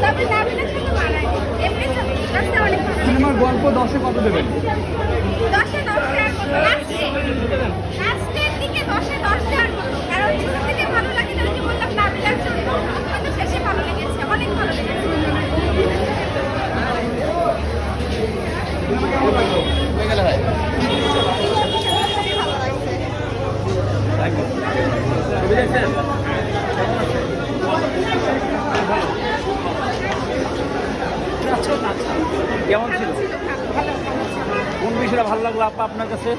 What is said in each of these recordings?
তবে নাবিলের সাথে মানায় এমনি রাস্তা অনেক ভালো। সিনেমার গল্প 10-এ কত দেবেন? 10-এ 10 দেওয়ার মতো লাস্টের দিকে 10-এ 10 দেওয়ার মতো, কারণ শুরু থেকে ভালো লাগে না, ওই যে বললাম নাবিলার জন্য, কিন্তু শেষে ভালো লেগেছে, অনেক ভালো লেগেছে। হয়ে গেলে হয়। ভালো লাগছে। ছবি দেখছেন? কেমন ছিল? কোন বিষয়টা ভালো লাগলো আপা আপনার কাছে?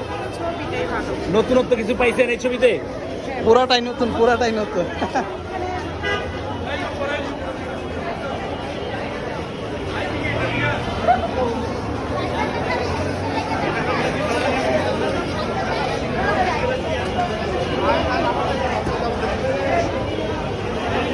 নতুনত্ব কিছু পাইছেন এই ছবিতে? পুরাটাই নতুন, পুরাটাই নতুন।